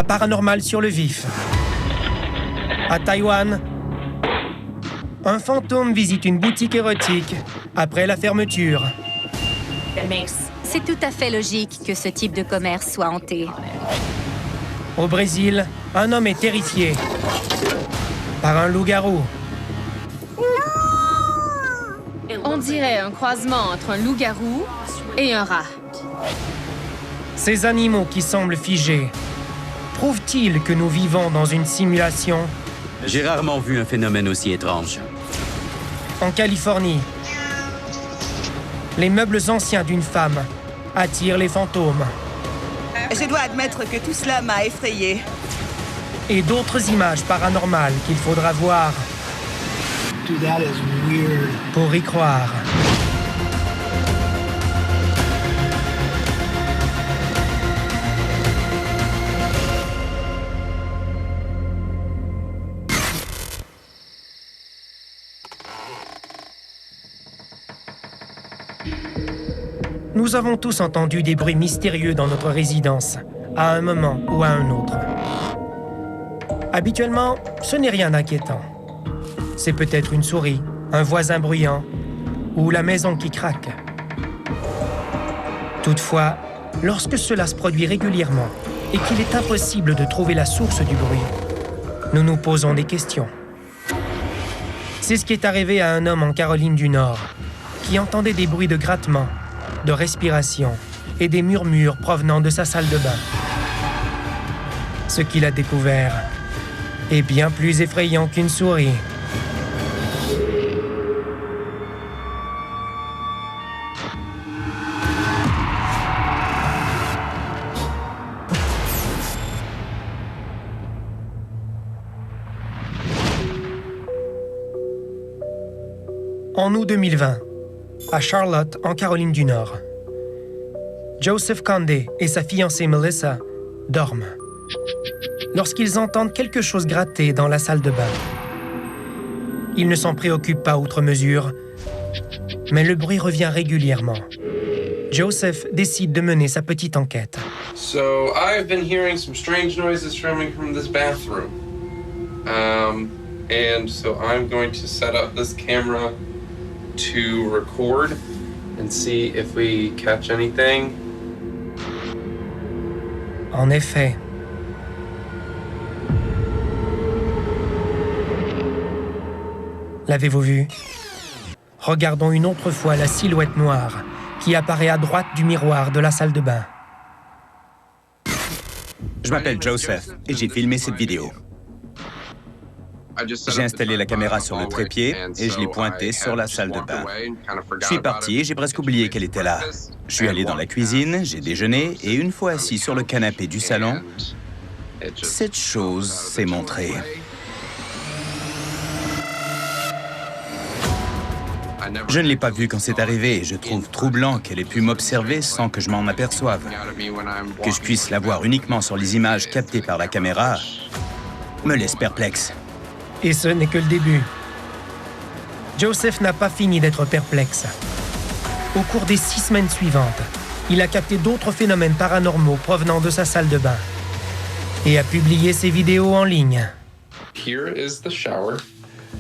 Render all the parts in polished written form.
Paranormal sur le vif. À Taïwan, un fantôme visite une boutique érotique après la fermeture. C'est tout à fait logique que ce type de commerce soit hanté. Au Brésil, un homme est terrifié par un loup-garou. On dirait un croisement entre un loup-garou et un rat. Ces animaux qui semblent figés prouvent-ils que nous vivons dans une simulation? J'ai rarement vu un phénomène aussi étrange. En Californie, les meubles anciens d'une femme attirent les fantômes. Je dois admettre que tout cela m'a effrayée. Et d'autres images paranormales qu'il faudra voir Dude, that is weird. pour y croire. Nous avons tous entendu des bruits mystérieux dans notre résidence, à un moment ou à un autre. Habituellement, ce n'est rien d'inquiétant. C'est peut-être une souris, un voisin bruyant ou la maison qui craque. Toutefois, lorsque cela se produit régulièrement et qu'il est impossible de trouver la source du bruit, nous nous posons des questions. C'est ce qui est arrivé à un homme en Caroline du Nord, qui entendait des bruits de grattement, de respiration et des murmures provenant de sa salle de bain. Ce qu'il a découvert est bien plus effrayant qu'une souris. En août 2020, à Charlotte, en Caroline du Nord, Joseph Condé et sa fiancée Melissa dorment lorsqu'ils entendent quelque chose gratter dans la salle de bain. Ils ne s'en préoccupent pas outre mesure, mais le bruit revient régulièrement. Joseph décide de mener sa petite enquête. So I've been hearing some strange noises coming from this bathroom. And so I'm going to set up this camera to record and see if we catch anything. En effet, l'avez-vous vu? Regardons une autre fois la silhouette noire qui apparaît à droite du miroir de la salle de bain. Je m'appelle Joseph et j'ai filmé cette vidéo. J'ai installé la caméra sur le trépied et je l'ai pointée sur la salle de bain. Je suis parti et j'ai presque oublié qu'elle était là. Je suis allé dans la cuisine, j'ai déjeuné et une fois assis sur le canapé du salon, cette chose s'est montrée. Je ne l'ai pas vue quand c'est arrivé et je trouve troublant qu'elle ait pu m'observer sans que je m'en aperçoive. Que je puisse la voir uniquement sur les images captées par la caméra me laisse perplexe. Et ce n'est que le début. Joseph n'a pas fini d'être perplexe. Au cours des 6 semaines suivantes, il a capté d'autres phénomènes paranormaux provenant de sa salle de bain et a publié ses vidéos en ligne. Here is the shower.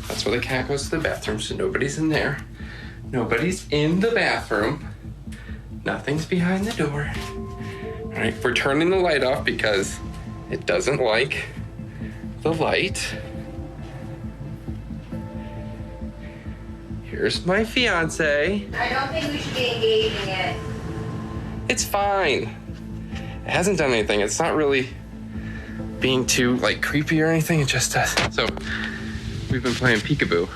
That's where the cat goes to the bathroom, so nobody's in there. Nobody's in the bathroom. Nothing's behind the door. All right, we're turning the light off because it doesn't like the light. Here's my fiance. I don't think we should be engaging it. It's fine. It hasn't done anything. It's not really being too, like, creepy or anything. It just does. So, we've been playing peekaboo.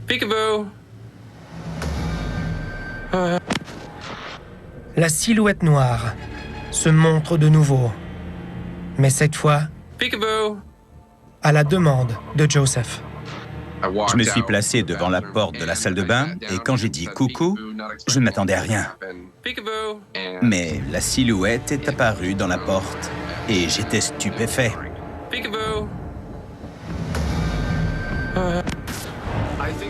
Peekaboo! La silhouette noire se montre de nouveau, mais cette fois Peekaboo! à la demande de Joseph. Je me suis placé devant la porte de la salle de bain et quand j'ai dit coucou, je ne m'attendais à rien. Peekaboo! Mais la silhouette est apparue dans la porte et j'étais stupéfait. Peekaboo!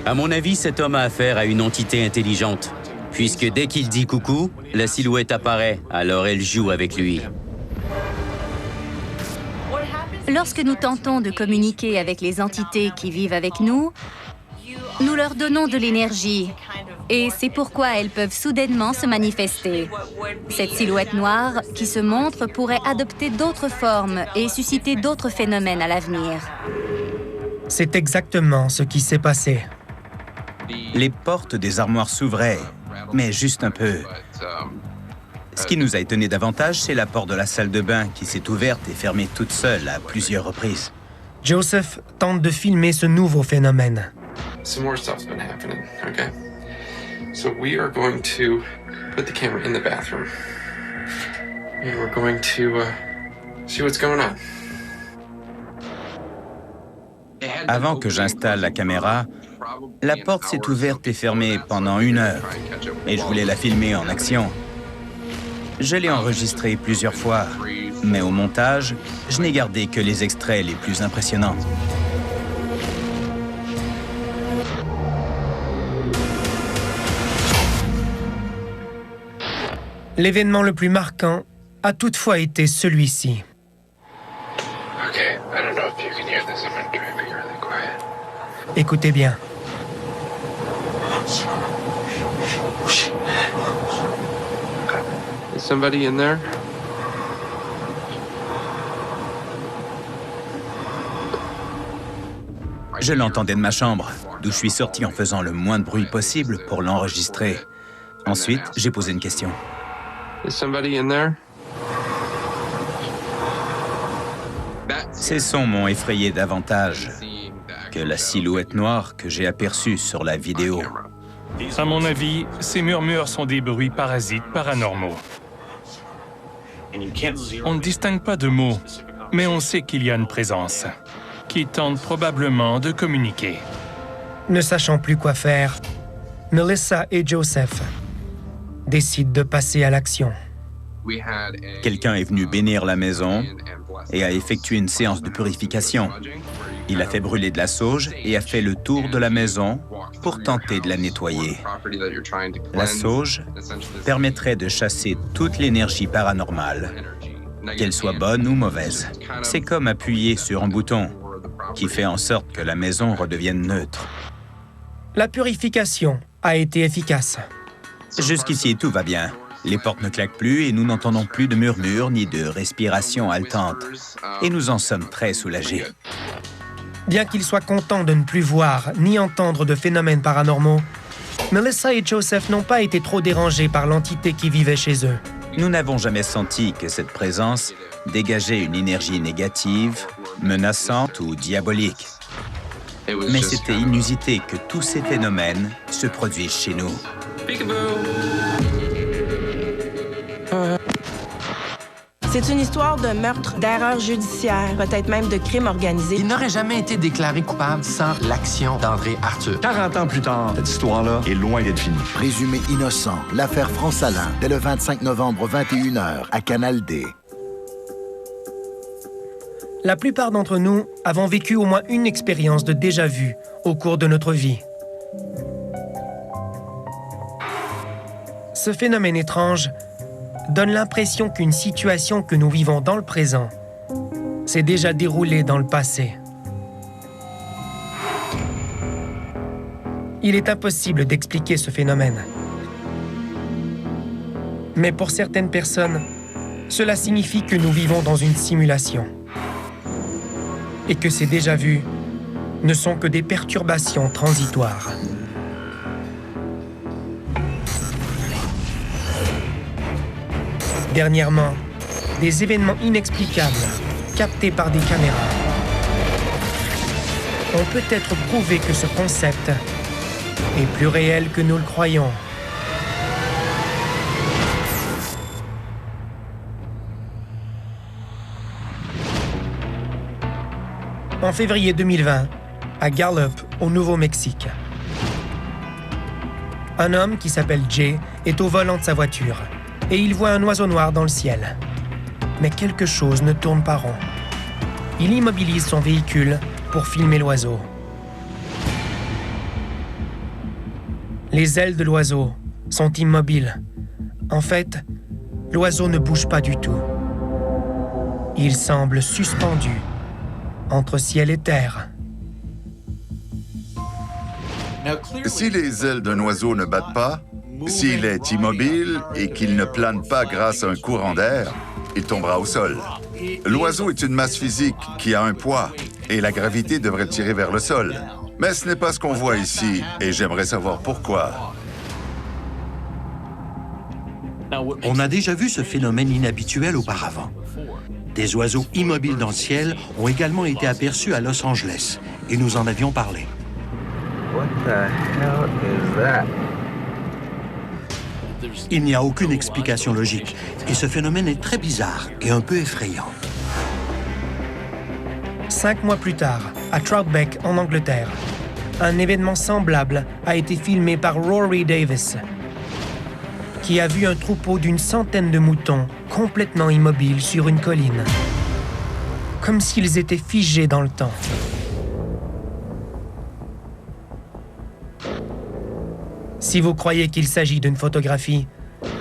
À mon avis, cet homme a affaire à une entité intelligente, puisque dès qu'il dit coucou, la silhouette apparaît, alors elle joue avec lui. Lorsque nous tentons de communiquer avec les entités qui vivent avec nous, nous leur donnons de l'énergie. Et c'est pourquoi elles peuvent soudainement se manifester. Cette silhouette noire qui se montre pourrait adopter d'autres formes et susciter d'autres phénomènes à l'avenir. C'est exactement ce qui s'est passé. Les portes des armoires s'ouvraient, mais juste un peu. Ce qui nous a étonné davantage, c'est la porte de la salle de bain qui s'est ouverte et fermée toute seule à plusieurs reprises. Joseph tente de filmer ce nouveau phénomène. Some more stuff's been happening, okay? So we are going to put the camera in the bathroom. And we're going to see what's going on. Avant que j'installe la caméra, la porte s'est ouverte et fermée pendant 1 heure. Et je voulais la filmer en action. Je l'ai enregistrée plusieurs fois, mais au montage, je n'ai gardé que les extraits les plus impressionnants. L'événement le plus marquant a toutefois été celui-ci. Okay, I don't know if you can hear this. I'm gonna try and be really quiet. Écoutez bien. Is somebody in there? Je l'entendais de ma chambre, d'où je suis sorti en faisant le moins de bruit possible pour l'enregistrer. Ensuite, j'ai posé une question. Is somebody in there? Ces sons m'ont effrayé davantage que la silhouette noire que j'ai aperçue sur la vidéo. À mon avis, ces murmures sont des bruits parasites paranormaux. On ne distingue pas de mots, mais on sait qu'il y a une présence qui tente probablement de communiquer. Ne sachant plus quoi faire, Melissa et Joseph décident de passer à l'action. Quelqu'un est venu bénir la maison et a effectué une séance de purification. Il a fait brûler de la sauge et a fait le tour de la maison pour tenter de la nettoyer. La sauge permettrait de chasser toute l'énergie paranormale, qu'elle soit bonne ou mauvaise. C'est comme appuyer sur un bouton qui fait en sorte que la maison redevienne neutre. La purification a été efficace. Jusqu'ici, tout va bien. Les portes ne claquent plus et nous n'entendons plus de murmures ni de respiration haletante. Et nous en sommes très soulagés. Bien qu'ils soient contents de ne plus voir ni entendre de phénomènes paranormaux, Melissa et Joseph n'ont pas été trop dérangés par l'entité qui vivait chez eux. Nous n'avons jamais senti que cette présence dégageait une énergie négative, menaçante ou diabolique. Mais c'était inusité que tous ces phénomènes se produisent chez nous. C'est une histoire de meurtre, d'erreur judiciaire, peut-être même de crime organisé. Il n'aurait jamais été déclaré coupable sans l'action d'André Arthur. 40 ans plus tard, cette histoire-là est loin d'être finie. Présumé innocent, l'affaire France-Alain, dès le 25 novembre 21h à Canal D. La plupart d'entre nous avons vécu au moins une expérience de déjà-vu au cours de notre vie. Ce phénomène étrange donne l'impression qu'une situation que nous vivons dans le présent s'est déjà déroulée dans le passé. Il est impossible d'expliquer ce phénomène. Mais pour certaines personnes, cela signifie que nous vivons dans une simulation et que ces déjà-vus ne sont que des perturbations transitoires. Dernièrement, des événements inexplicables, captés par des caméras, ont peut-être prouvé que ce concept est plus réel que nous le croyons. En février 2020, à Gallup, au Nouveau-Mexique, un homme qui s'appelle Jay est au volant de sa voiture et il voit un oiseau noir dans le ciel. Mais quelque chose ne tourne pas rond. Il immobilise son véhicule pour filmer l'oiseau. Les ailes de l'oiseau sont immobiles. En fait, l'oiseau ne bouge pas du tout. Il semble suspendu entre ciel et terre. Si les ailes d'un oiseau ne battent pas, s'il est immobile et qu'il ne plane pas grâce à un courant d'air, il tombera au sol. L'oiseau est une masse physique qui a un poids et la gravité devrait le tirer vers le sol. Mais ce n'est pas ce qu'on voit ici et j'aimerais savoir pourquoi. On a déjà vu ce phénomène inhabituel auparavant. Des oiseaux immobiles dans le ciel ont également été aperçus à Los Angeles et nous en avions parlé. Il n'y a aucune explication logique et ce phénomène est très bizarre et un peu effrayant. 5 mois plus tard, à Troutbeck, en Angleterre, un événement semblable a été filmé par Rory Davis, qui a vu un troupeau d'une centaine de moutons complètement immobiles sur une colline, comme s'ils étaient figés dans le temps. Si vous croyez qu'il s'agit d'une photographie,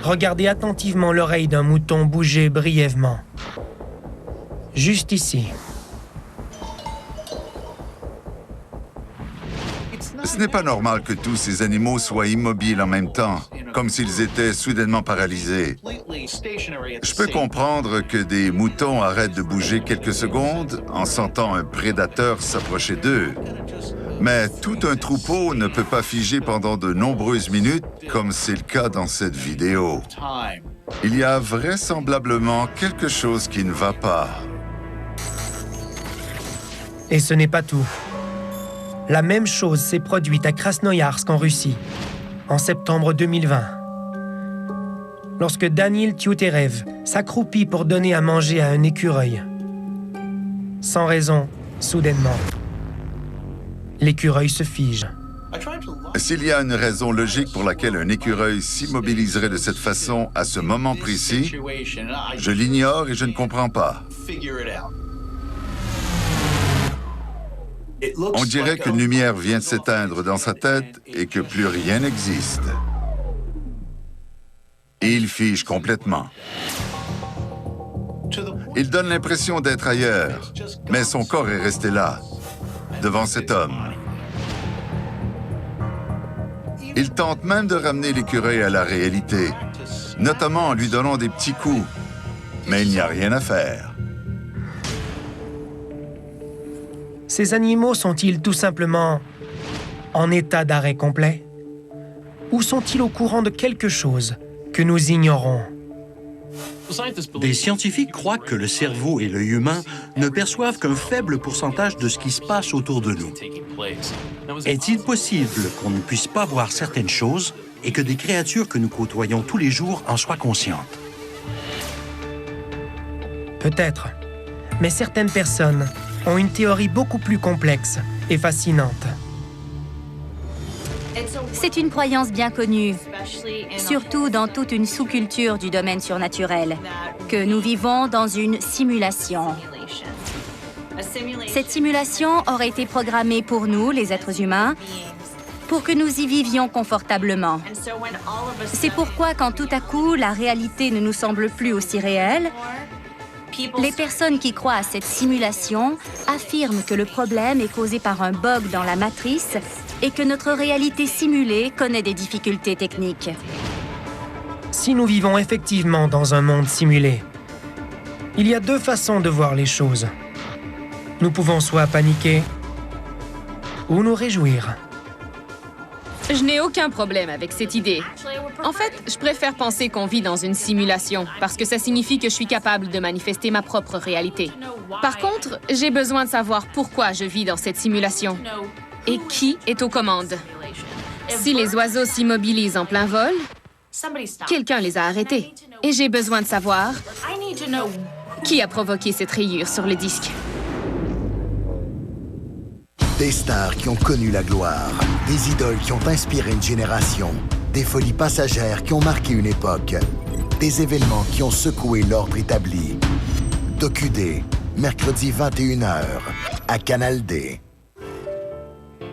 regardez attentivement l'oreille d'un mouton bouger brièvement. Juste ici. Ce n'est pas normal que tous ces animaux soient immobiles en même temps, comme s'ils étaient soudainement paralysés. Je peux comprendre que des moutons arrêtent de bouger quelques secondes en sentant un prédateur s'approcher d'eux. Mais tout un troupeau ne peut pas figer pendant de nombreuses minutes, comme c'est le cas dans cette vidéo. Il y a vraisemblablement quelque chose qui ne va pas. Et ce n'est pas tout. La même chose s'est produite à Krasnoïarsk en Russie, en septembre 2020. Lorsque Danil Tyuterev s'accroupit pour donner à manger à un écureuil. Sans raison, soudainement, l'écureuil se fige. S'il y a une raison logique pour laquelle un écureuil s'immobiliserait de cette façon à ce moment précis, je l'ignore et je ne comprends pas. On dirait qu'une lumière vient de s'éteindre dans sa tête et que plus rien n'existe. Et il fige complètement. Il donne l'impression d'être ailleurs, mais son corps est resté là, devant cet homme. Il tente même de ramener l'écureuil à la réalité, notamment en lui donnant des petits coups, mais il n'y a rien à faire. Ces animaux sont-ils tout simplement en état d'arrêt complet? Ou sont-ils au courant de quelque chose que nous ignorons? Des scientifiques croient que le cerveau et l'œil humain ne perçoivent qu'un faible pourcentage de ce qui se passe autour de nous. Est-il possible qu'on ne puisse pas voir certaines choses et que des créatures que nous côtoyons tous les jours en soient conscientes? Peut-être, mais certaines personnes ont une théorie beaucoup plus complexe et fascinante. C'est une croyance bien connue, surtout dans toute une sous-culture du domaine surnaturel, que nous vivons dans une simulation. Cette simulation aurait été programmée pour nous, les êtres humains, pour que nous y vivions confortablement. C'est pourquoi, quand tout à coup, la réalité ne nous semble plus aussi réelle, les personnes qui croient à cette simulation affirment que le problème est causé par un bug dans la matrice et que notre réalité simulée connaît des difficultés techniques. Si nous vivons effectivement dans un monde simulé, il y a 2 façons de voir les choses. Nous pouvons soit paniquer ou nous réjouir. Je n'ai aucun problème avec cette idée. En fait, je préfère penser qu'on vit dans une simulation, parce que ça signifie que je suis capable de manifester ma propre réalité. Par contre, j'ai besoin de savoir pourquoi je vis dans cette simulation et qui est aux commandes. Si les oiseaux s'immobilisent en plein vol, quelqu'un les a arrêtés. Et j'ai besoin de savoir qui a provoqué cette rayure sur le disque. Des stars qui ont connu la gloire, des idoles qui ont inspiré une génération, des folies passagères qui ont marqué une époque, des événements qui ont secoué l'ordre établi. DocuD, mercredi 21h, à Canal D.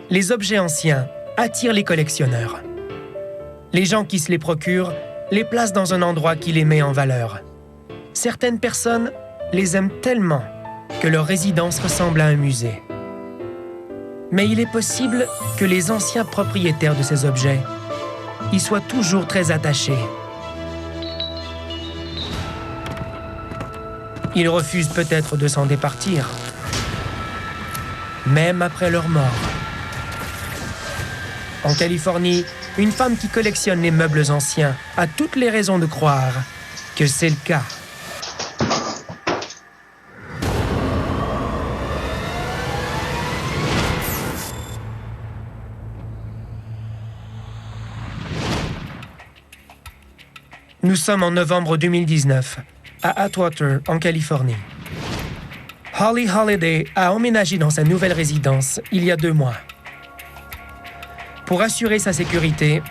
Les objets anciens attirent les collectionneurs. Les gens qui se les procurent les placent dans un endroit qui les met en valeur. Certaines personnes les aiment tellement que leur résidence ressemble à un musée. Mais il est possible que les anciens propriétaires de ces objets y soient toujours très attachés. Ils refusent peut-être de s'en départir, même après leur mort. En Californie, une femme qui collectionne les meubles anciens a toutes les raisons de croire que c'est le cas. Nous sommes en novembre 2019, à Atwater, en Californie. Holly Holiday a emménagé dans sa nouvelle résidence il y a 2 mois. Pour assurer sa sécurité,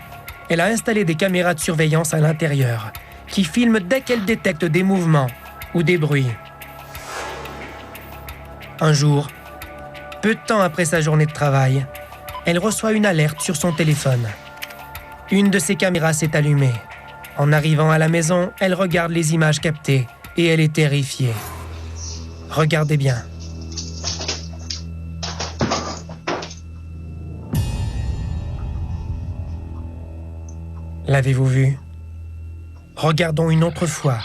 elle a installé des caméras de surveillance à l'intérieur qui filment dès qu'elle détecte des mouvements ou des bruits. Un jour, peu de temps après sa journée de travail, elle reçoit une alerte sur son téléphone. Une de ses caméras s'est allumée. En arrivant à la maison, elle regarde les images captées et elle est terrifiée. Regardez bien. L'avez-vous vu? Regardons une autre fois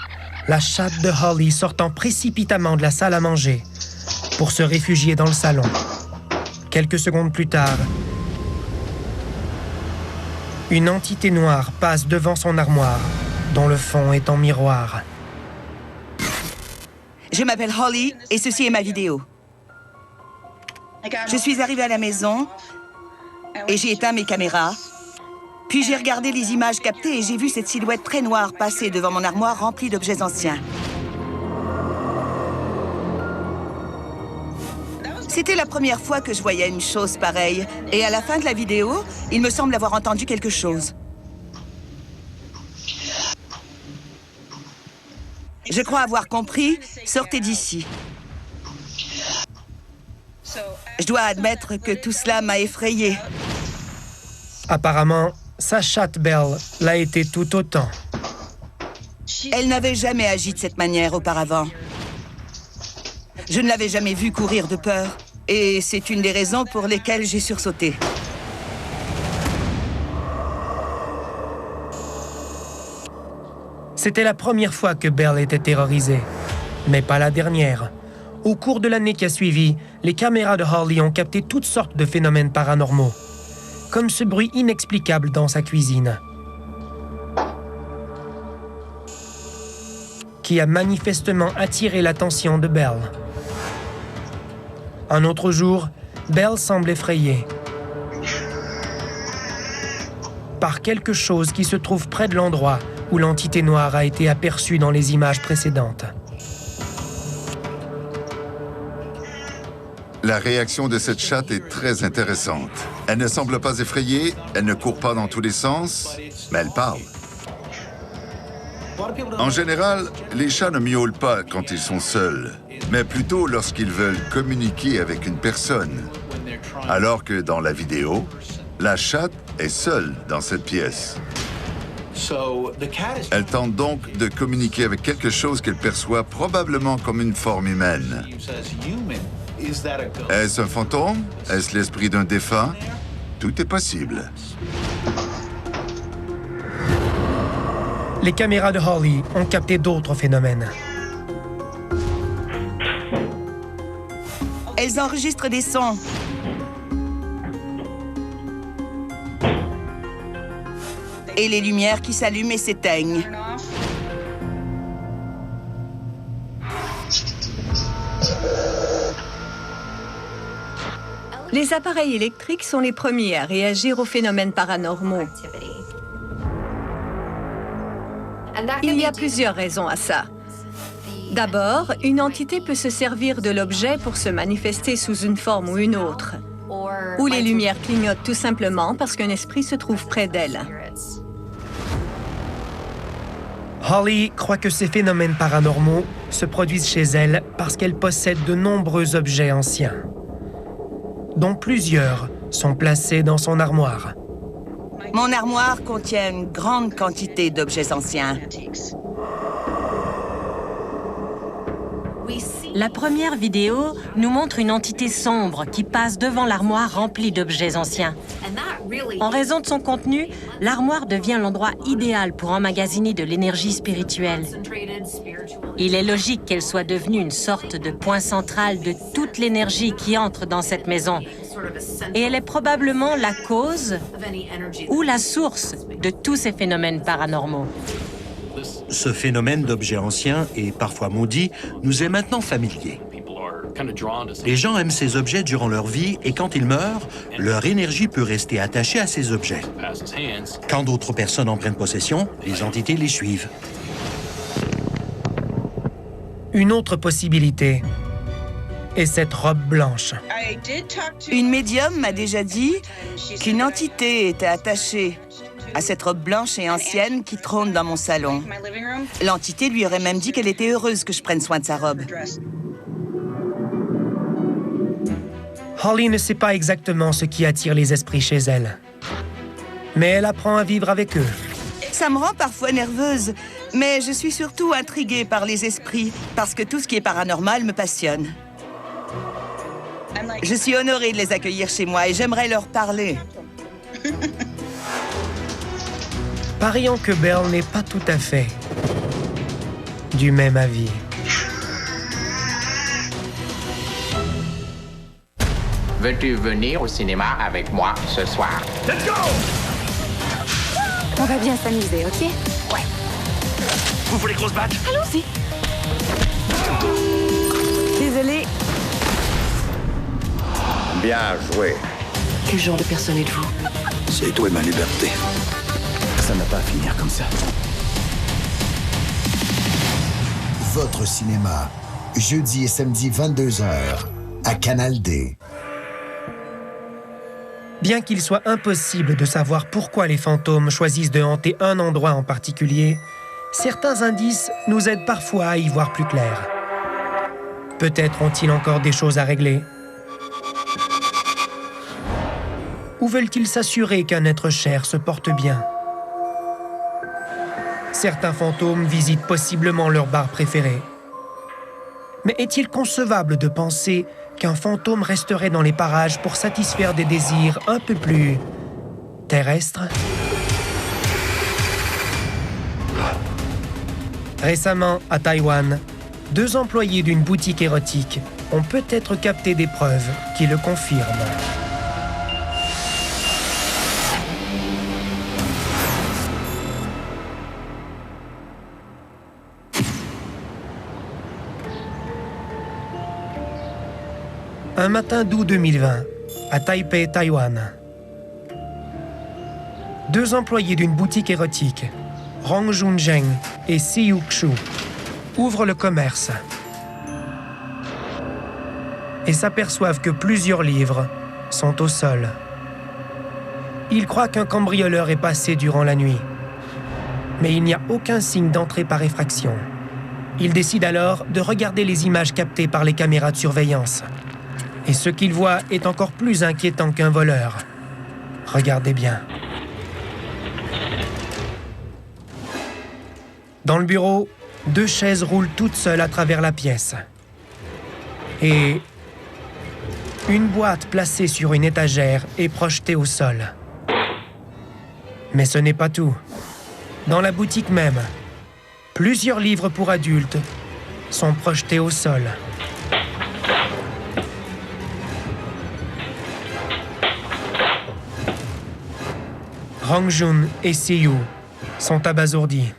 la chatte de Holly sortant précipitamment de la salle à manger pour se réfugier dans le salon. Quelques secondes plus tard, une entité noire passe devant son armoire, dont le fond est en miroir. Je m'appelle Holly et ceci est ma vidéo. Je suis arrivée à la maison et j'ai éteint mes caméras. Puis j'ai regardé les images captées et j'ai vu cette silhouette très noire passer devant mon armoire remplie d'objets anciens. C'était la première fois que je voyais une chose pareille. Et à la fin de la vidéo, il me semble avoir entendu quelque chose. Je crois avoir compris. Sortez d'ici. Je dois admettre que tout cela m'a effrayée. Apparemment, sa chatte Belle l'a été tout autant. Elle n'avait jamais agi de cette manière auparavant. Je ne l'avais jamais vue courir de peur. Et c'est une des raisons pour lesquelles j'ai sursauté. C'était la première fois que Belle était terrorisée, mais pas la dernière. Au cours de l'année qui a suivi, les caméras de Holly ont capté toutes sortes de phénomènes paranormaux, comme ce bruit inexplicable dans sa cuisine, qui a manifestement attiré l'attention de Belle. Un autre jour, Belle semble effrayée par quelque chose qui se trouve près de l'endroit où l'entité noire a été aperçue dans les images précédentes. La réaction de cette chatte est très intéressante. Elle ne semble pas effrayée, elle ne court pas dans tous les sens, mais elle parle. En général, les chats ne miaulent pas quand ils sont seuls, mais plutôt lorsqu'ils veulent communiquer avec une personne. Alors que dans la vidéo, la chatte est seule dans cette pièce. Elle tente donc de communiquer avec quelque chose qu'elle perçoit probablement comme une forme humaine. Est-ce un fantôme? Est-ce l'esprit d'un défunt? Tout est possible. Les caméras de Holly ont capté d'autres phénomènes. Elles enregistrent des sons. Et les lumières qui s'allument et s'éteignent. Les appareils électriques sont les premiers à réagir aux phénomènes paranormaux. Il y a plusieurs raisons à ça. D'abord, une entité peut se servir de l'objet pour se manifester sous une forme ou une autre. Ou les lumières clignotent tout simplement parce qu'un esprit se trouve près d'elle. Holly croit que ces phénomènes paranormaux se produisent chez elle parce qu'elle possède de nombreux objets anciens, dont plusieurs sont placés dans son armoire. Mon armoire contient une grande quantité d'objets anciens. La première vidéo nous montre une entité sombre qui passe devant l'armoire remplie d'objets anciens. En raison de son contenu, l'armoire devient l'endroit idéal pour emmagasiner de l'énergie spirituelle. Il est logique qu'elle soit devenue une sorte de point central de toute l'énergie qui entre dans cette maison. Et elle est probablement la cause ou la source de tous ces phénomènes paranormaux. Ce phénomène d'objets anciens et parfois maudits nous est maintenant familier. Les gens aiment ces objets durant leur vie et quand ils meurent, leur énergie peut rester attachée à ces objets. Quand d'autres personnes en prennent possession, les entités les suivent. Une autre possibilité est cette robe blanche. Une médium m'a déjà dit qu'une entité était attachée à cette robe blanche et ancienne qui trône dans mon salon. L'entité lui aurait même dit qu'elle était heureuse que je prenne soin de sa robe. Holly ne sait pas exactement ce qui attire les esprits chez elle. Mais elle apprend à vivre avec eux. Ça me rend parfois nerveuse, mais je suis surtout intriguée par les esprits, parce que tout ce qui est paranormal me passionne. Je suis honorée de les accueillir chez moi et j'aimerais leur parler. Parions que Belle n'est pas tout à fait du même avis. Veux-tu venir au cinéma avec moi ce soir? Let's go! On va bien s'amuser, ok? Ouais. Vous voulez qu'on se batte? Allons-y. Désolée. Bien joué. Quel genre de personne êtes-vous? C'est toi et ma liberté. Ça n'a pas à finir comme ça. Votre cinéma, jeudi et samedi 22h, à Canal D. Bien qu'il soit impossible de savoir pourquoi les fantômes choisissent de hanter un endroit en particulier, certains indices nous aident parfois à y voir plus clair. Peut-être ont-ils encore des choses à régler? Ou veulent-ils s'assurer qu'un être cher se porte bien? Certains fantômes visitent possiblement leur bar préféré. Mais est-il concevable de penser qu'un fantôme resterait dans les parages pour satisfaire des désirs un peu plus terrestres? Récemment, à Taïwan, 2 employés d'une boutique érotique ont peut-être capté des preuves qui le confirment. Un matin d'août 2020, à Taipei, Taïwan. 2 employés d'une boutique érotique, Rong Junzheng et Siyu Xu, ouvrent le commerce et s'aperçoivent que plusieurs livres sont au sol. Ils croient qu'un cambrioleur est passé durant la nuit, mais il n'y a aucun signe d'entrée par effraction. Ils décident alors de regarder les images captées par les caméras de surveillance. Et ce qu'ils voient est encore plus inquiétant qu'un voleur. Regardez bien. Dans le bureau, 2 chaises roulent toutes seules à travers la pièce. Et une boîte placée sur une étagère est projetée au sol. Mais ce n'est pas tout. Dans la boutique même, plusieurs livres pour adultes sont projetés au sol. Rong Jun et Siyu sont abasourdis.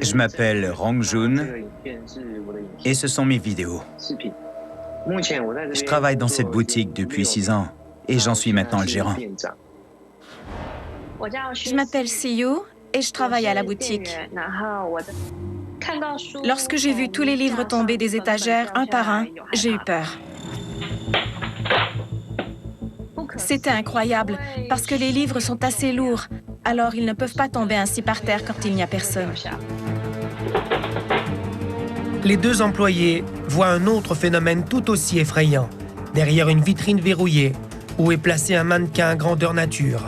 Je m'appelle Rong Jun et ce sont mes vidéos. Je travaille dans cette boutique depuis 6 ans et j'en suis maintenant le gérant. Je m'appelle Siyu et je travaille à la boutique. Lorsque j'ai vu tous les livres tomber des étagères un par un, j'ai eu peur. C'était incroyable, parce que les livres sont assez lourds, alors ils ne peuvent pas tomber ainsi par terre quand il n'y a personne. Les 2 employés voient un autre phénomène tout aussi effrayant, derrière une vitrine verrouillée, où est placé un mannequin grandeur nature.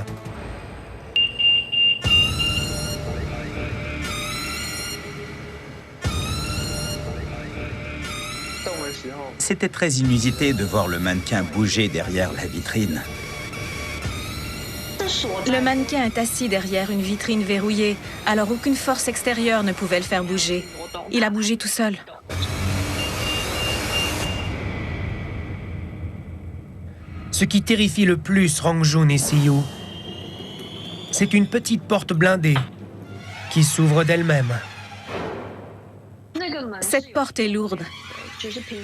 C'était très inusité de voir le mannequin bouger derrière la vitrine. Le mannequin est assis derrière une vitrine verrouillée, alors aucune force extérieure ne pouvait le faire bouger. Il a bougé tout seul. Ce qui terrifie le plus Rangjun et Siyu, c'est une petite porte blindée qui s'ouvre d'elle-même. Cette porte est lourde.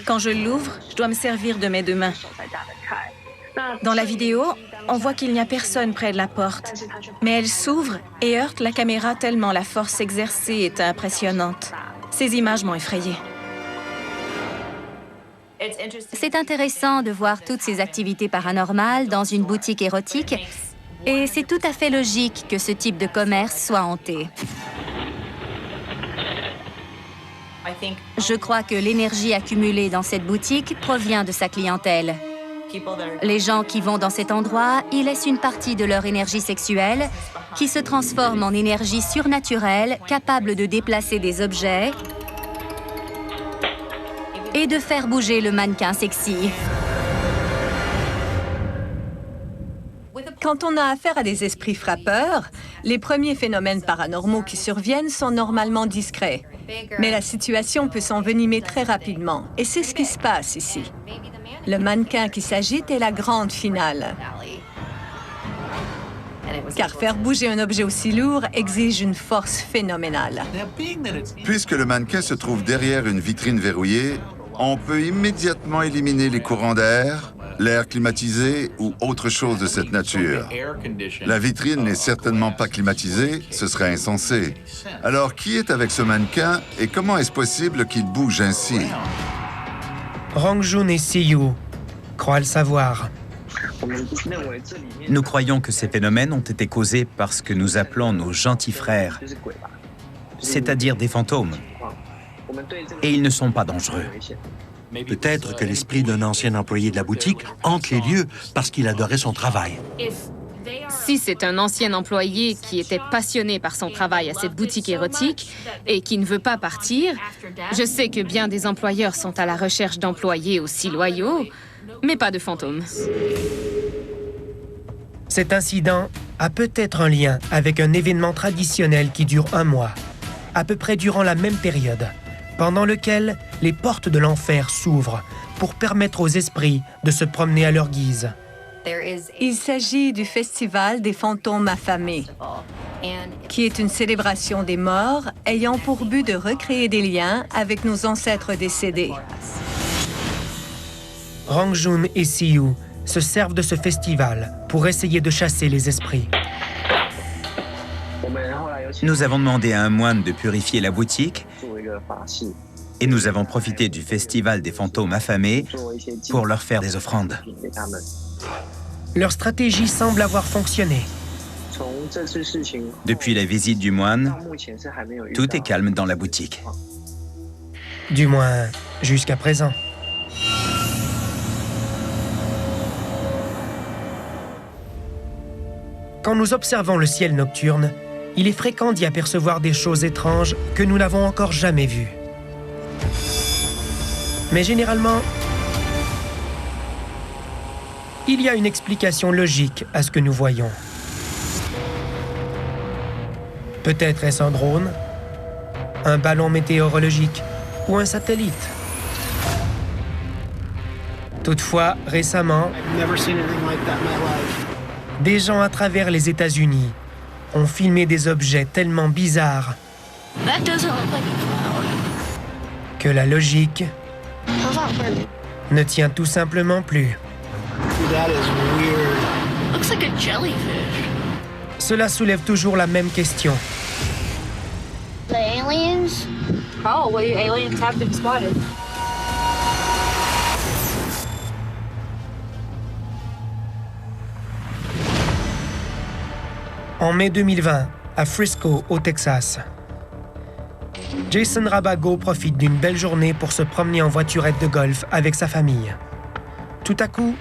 Quand je l'ouvre, je dois me servir de mes deux mains. Dans la vidéo, on voit qu'il n'y a personne près de la porte, mais elle s'ouvre et heurte la caméra tellement la force exercée est impressionnante. Ces images m'ont effrayée. C'est intéressant de voir toutes ces activités paranormales dans une boutique érotique, et c'est tout à fait logique que ce type de commerce soit hanté. Je crois que l'énergie accumulée dans cette boutique provient de sa clientèle. Les gens qui vont dans cet endroit y laissent une partie de leur énergie sexuelle qui se transforme en énergie surnaturelle capable de déplacer des objets et de faire bouger le mannequin sexy. Quand on a affaire à des esprits frappeurs, les premiers phénomènes paranormaux qui surviennent sont normalement discrets. Mais la situation peut s'envenimer très rapidement, et c'est ce qui se passe ici. Le mannequin qui s'agite est la grande finale. Car faire bouger un objet aussi lourd exige une force phénoménale. Puisque le mannequin se trouve derrière une vitrine verrouillée, on peut immédiatement éliminer les courants d'air, l'air climatisé ou autre chose de cette nature. La vitrine n'est certainement pas climatisée, ce serait insensé. Alors, qui est avec ce mannequin et comment est-ce possible qu'il bouge ainsi? Rangjun et Siyu croient le savoir. Nous croyons que ces phénomènes ont été causés par ce que nous appelons nos gentils frères, c'est-à-dire des fantômes. Et ils ne sont pas dangereux. Peut-être que l'esprit d'un ancien employé de la boutique hante les lieux parce qu'il adorait son travail. Si c'est un ancien employé qui était passionné par son travail à cette boutique érotique et qui ne veut pas partir, je sais que bien des employeurs sont à la recherche d'employés aussi loyaux, mais pas de fantômes. Cet incident a peut-être un lien avec un événement traditionnel qui dure 1 mois, à peu près durant la même période, pendant lequel les portes de l'enfer s'ouvrent pour permettre aux esprits de se promener à leur guise. Il s'agit du Festival des fantômes affamés, qui est une célébration des morts ayant pour but de recréer des liens avec nos ancêtres décédés. Rangjun et Siyu se servent de ce festival pour essayer de chasser les esprits. Nous avons demandé à un moine de purifier la boutique et nous avons profité du Festival des fantômes affamés pour leur faire des offrandes. Leur stratégie semble avoir fonctionné. Depuis la visite du moine, tout est calme dans la boutique. Du moins, jusqu'à présent. Quand nous observons le ciel nocturne, il est fréquent d'y apercevoir des choses étranges que nous n'avons encore jamais vues. Mais généralement, il y a une explication logique à ce que nous voyons. Peut-être est-ce un drone, un ballon météorologique ou un satellite. Toutefois, récemment, des gens à travers les États-Unis ont filmé des objets tellement bizarres que la logique ne tient tout simplement plus. Cela soulève toujours la même question. En mai 2020, à Frisco, au Texas, Jason Rabago profite d'une belle journée pour se promener en voiturette de golf avec sa famille. Tout à coup,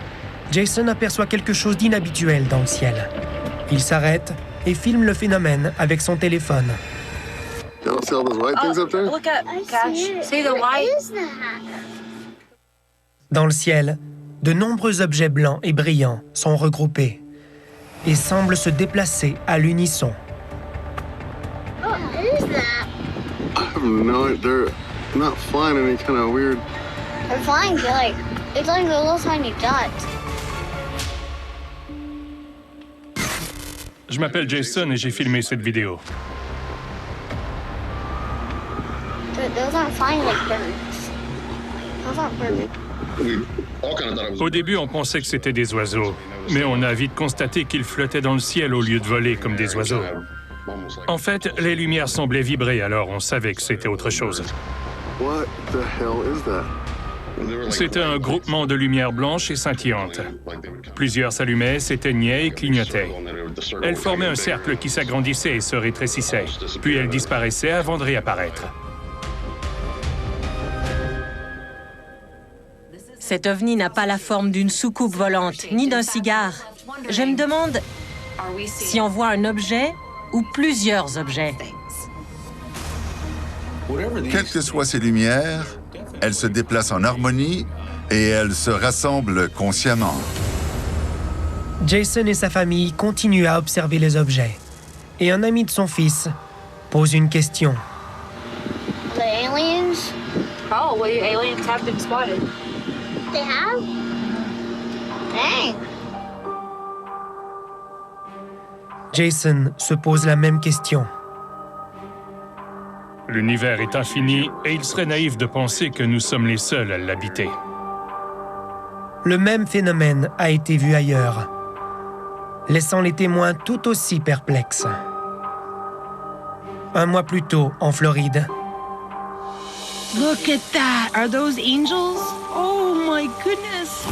Jason aperçoit quelque chose d'inhabituel dans le ciel. Il s'arrête et filme le phénomène avec son téléphone. Dans le ciel, de nombreux objets blancs et brillants sont regroupés et semblent se déplacer à l'unisson. What is that? No, they're not flying any kind of weird. They're flying like it's like a little tiny dot. Je m'appelle Jason et j'ai filmé cette vidéo. Those aren't flying like birds. Those aren't birds. Au début, on pensait que c'était des oiseaux, mais on a vite constaté qu'ils flottaient dans le ciel au lieu de voler comme des oiseaux. En fait, les lumières semblaient vibrer, alors on savait que c'était autre chose. What the hell is that? C'était un groupement de lumières blanches et scintillantes. Plusieurs s'allumaient, s'éteignaient et clignotaient. Elles formaient un cercle qui s'agrandissait et se rétrécissait, puis elles disparaissaient avant de réapparaître. Cet ovni n'a pas la forme d'une soucoupe volante, ni d'un cigare. Je me demande si on voit un objet ou plusieurs objets. Quelles que soient ces lumières, elles se déplacent en harmonie et elles se rassemblent consciemment. Jason et sa famille continuent à observer les objets. Et un ami de son fils pose une question. The aliens? Probably aliens have been spotted. They have? Dang. Jason se pose la même question. L'univers est infini et il serait naïf de penser que nous sommes les seuls à l'habiter. Le même phénomène a été vu ailleurs, laissant les témoins tout aussi perplexes. Un mois plus tôt, en Floride. Look at that! Are those angels? Oh my goodness!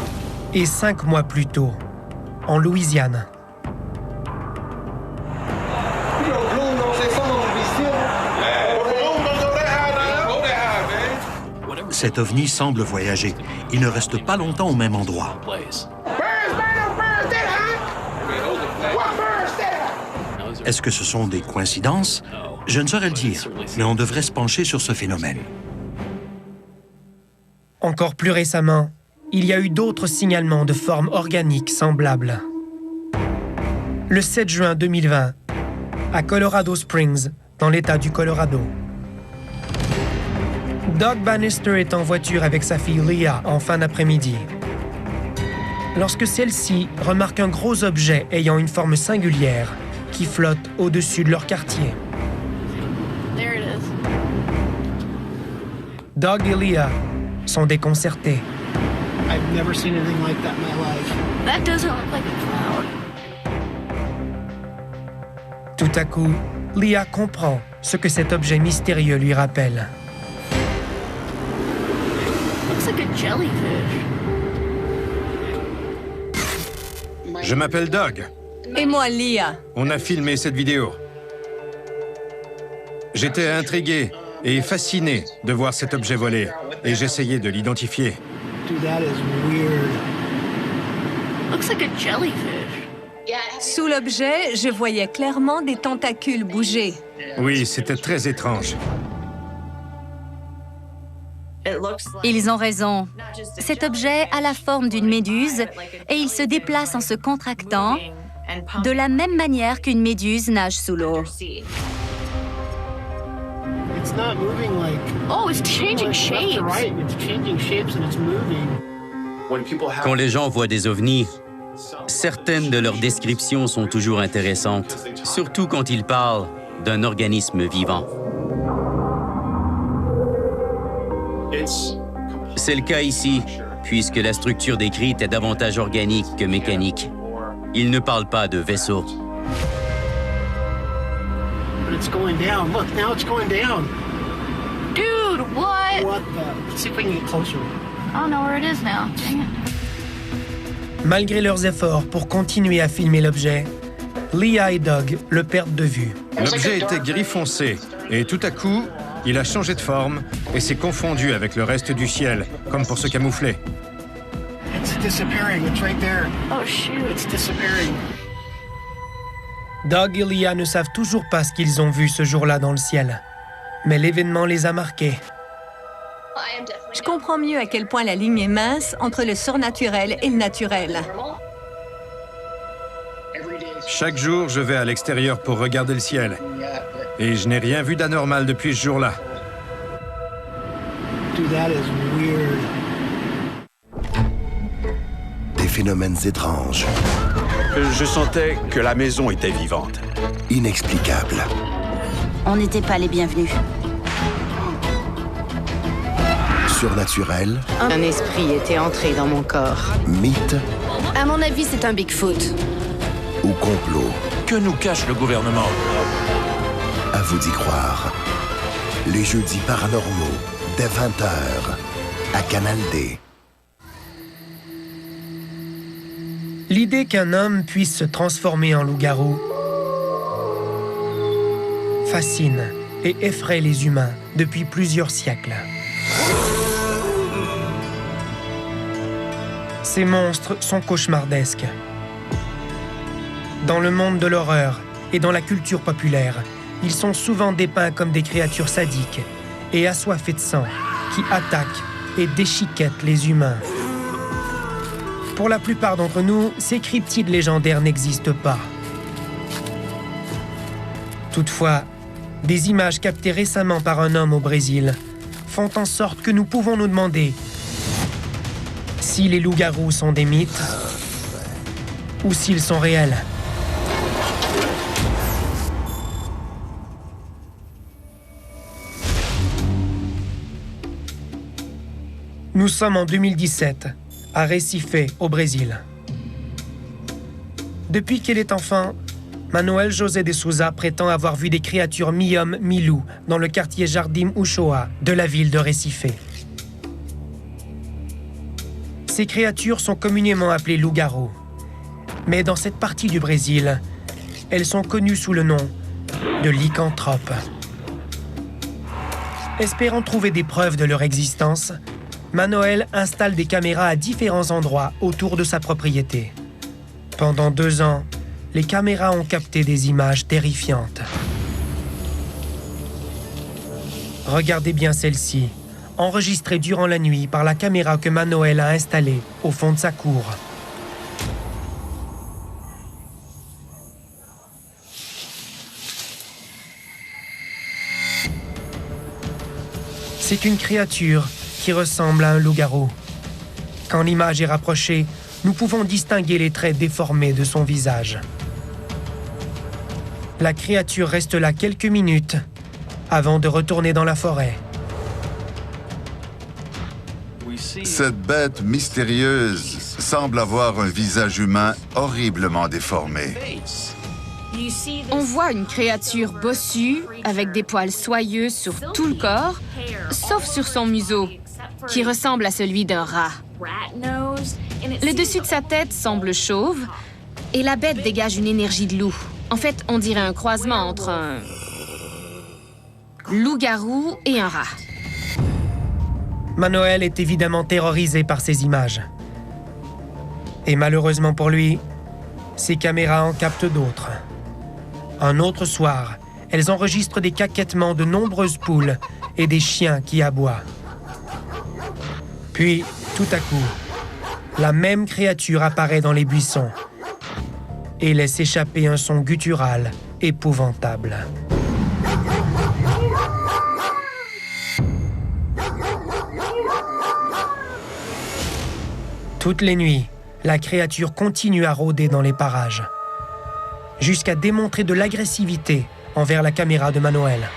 Et 5 mois plus tôt, en Louisiane. Cet ovni semble voyager. Il ne reste pas longtemps au même endroit. Est-ce que ce sont des coïncidences? Je ne saurais le dire, mais on devrait se pencher sur ce phénomène. Encore plus récemment, il y a eu d'autres signalements de formes organiques semblables. Le 7 juin 2020, à Colorado Springs, dans l'État du Colorado. Doug Bannister est en voiture avec sa fille Leah en fin d'après-midi. Lorsque celle-ci remarque un gros objet ayant une forme singulière qui flotte au-dessus de leur quartier. There it is. Doug et Leah sont déconcertés. I've never seen anything like that in my life. That doesn't look like a cloud. Tout à coup, Leah comprend ce que cet objet mystérieux lui rappelle. Looks like a jellyfish. Je m'appelle Doug. Et moi, Leah. On a filmé cette vidéo. J'étais intrigué et fasciné de voir cet objet voler, et j'essayais de l'identifier. Dude, that is weird. Looks like a jellyfish. Sous l'objet, je voyais clairement des tentacules bouger. Oui, c'était très étrange. Ils ont raison. Cet objet a la forme d'une méduse et il se déplace en se contractant de la même manière qu'une méduse nage sous l'eau. It's not moving like. Oh, it's changing shapes. Right, it's changing shapes and it's moving. Quand les gens voient des ovnis, certaines de leurs descriptions sont toujours intéressantes, surtout quand ils parlent d'un organisme vivant. C'est le cas ici, puisque la structure décrite est davantage organique que mécanique. Ils ne parlent pas de vaisseau. But it's going down. Look, now it's going down. Dude, what? What the? Let's see if we can get closer. I don't know where it is now. Dang it. Malgré leurs efforts pour continuer à filmer l'objet, Leah et Doug le perdent de vue. L'objet était gris foncé, et tout à coup, il a changé de forme et s'est confondu avec le reste du ciel, comme pour se camoufler. It's disappearing. It's right there. Oh, shoot. It's disappearing. Doug et Leah ne savent toujours pas ce qu'ils ont vu ce jour-là dans le ciel. Mais l'événement les a marqués. Je comprends mieux à quel point la ligne est mince entre le surnaturel et le naturel. Chaque jour, je vais à l'extérieur pour regarder le ciel. Et je n'ai rien vu d'anormal depuis ce jour-là. Dude, that is weird. Des phénomènes étranges. Je sentais que la maison était vivante. Inexplicables. On n'était pas les bienvenus. Surnaturels. Un esprit était entré dans mon corps. Mythes. À mon avis, c'est un Bigfoot. Ou complot. Que nous cache le gouvernement? À vous d'y croire. Les jeudis paranormaux, dès 20h, à Canal D. L'idée qu'un homme puisse se transformer en loup-garou fascine et effraie les humains depuis plusieurs siècles. Ces monstres sont cauchemardesques. Dans le monde de l'horreur et dans la culture populaire, ils sont souvent dépeints comme des créatures sadiques et assoiffées de sang qui attaquent et déchiquettent les humains. Pour la plupart d'entre nous, ces cryptides légendaires n'existent pas. Toutefois, des images captées récemment par un homme au Brésil font en sorte que nous pouvons nous demander si les loups-garous sont des mythes ou s'ils sont réels. Nous sommes en 2017, à Recife, au Brésil. Depuis qu'elle est enfant, Manoel José de Souza prétend avoir vu des créatures mi-homme, mi-loup dans le quartier Jardim Uchoa de la ville de Recife. Ces créatures sont communément appelées loups-garous. Mais dans cette partie du Brésil, elles sont connues sous le nom de lycanthropes. Espérant trouver des preuves de leur existence, Manoel installe des caméras à différents endroits autour de sa propriété. Pendant 2 ans, les caméras ont capté des images terrifiantes. Regardez bien celle-ci, enregistrée durant la nuit par la caméra que Manoel a installée au fond de sa cour. C'est une créature qui ressemble à un loup-garou. Quand l'image est rapprochée, nous pouvons distinguer les traits déformés de son visage. La créature reste là quelques minutes avant de retourner dans la forêt. Cette bête mystérieuse semble avoir un visage humain horriblement déformé. On voit une créature bossue, avec des poils soyeux sur tout le corps, sauf sur son museau, qui ressemble à celui d'un rat. Le dessus de sa tête semble chauve, et la bête dégage une énergie de loup. En fait, on dirait un croisement entre un loup-garou et un rat. Manoel est évidemment terrorisé par ces images. Et malheureusement pour lui, ses caméras en captent d'autres. Un autre soir, elles enregistrent des caquettements de nombreuses poules et des chiens qui aboient. Puis, tout à coup, la même créature apparaît dans les buissons et laisse échapper un son guttural épouvantable. Toutes les nuits, la créature continue à rôder dans les parages, jusqu'à démontrer de l'agressivité envers la caméra de Manoel.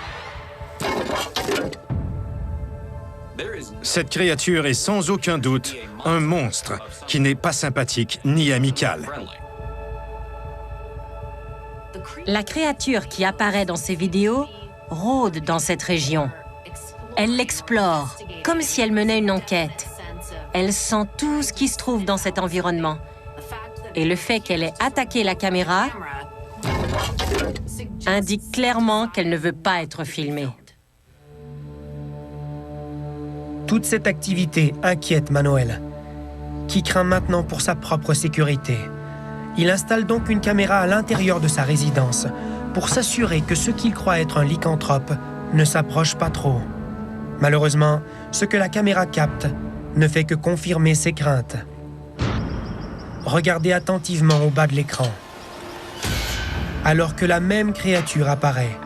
Cette créature est sans aucun doute un monstre qui n'est pas sympathique ni amical. La créature qui apparaît dans ces vidéos rôde dans cette région. Elle l'explore, comme si elle menait une enquête. Elle sent tout ce qui se trouve dans cet environnement. Et le fait qu'elle ait attaqué la caméra indique clairement qu'elle ne veut pas être filmée. Toute cette activité inquiète Manoel, qui craint maintenant pour sa propre sécurité. Il installe donc une caméra à l'intérieur de sa résidence pour s'assurer que ce qu'il croit être un lycanthrope ne s'approche pas trop. Malheureusement, Ce que la caméra capte ne fait que confirmer ses craintes. Regardez attentivement au bas de l'écran. Alors que la même créature apparaît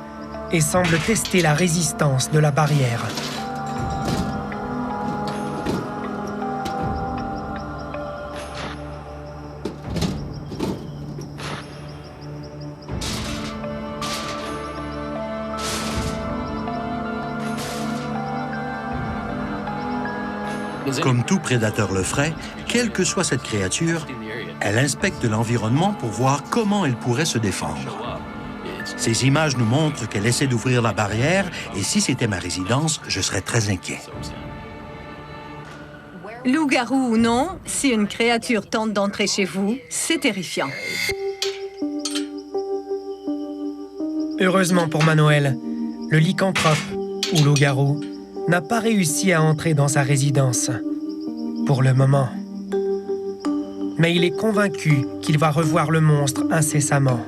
et semble tester la résistance de la barrière. Comme tout prédateur le ferait, quelle que soit cette créature, elle inspecte l'environnement pour voir comment elle pourrait se défendre. Ces images nous montrent qu'elle essaie d'ouvrir la barrière et si c'était ma résidence, je serais très inquiet. Loup-garou ou non, si une créature tente d'entrer chez vous, c'est terrifiant. Heureusement pour Manoël, le lycanthrope, ou loup-garou, n'a pas réussi à entrer dans sa résidence. Pour le moment. Mais il est convaincu qu'il va revoir le monstre incessamment.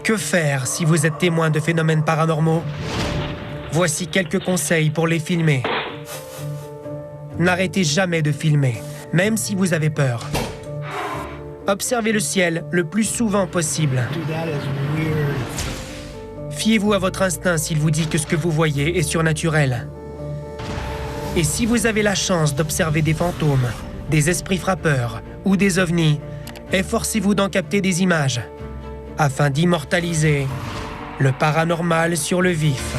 Que faire si vous êtes témoin de phénomènes paranormaux? Voici quelques conseils pour les filmer. N'arrêtez jamais de filmer, même si vous avez peur. Observez le ciel le plus souvent possible. Fiez-vous à votre instinct s'il vous dit que ce que vous voyez est surnaturel. Et si vous avez la chance d'observer des fantômes, des esprits frappeurs ou des ovnis, efforcez-vous d'en capter des images, afin d'immortaliser le paranormal sur le vif.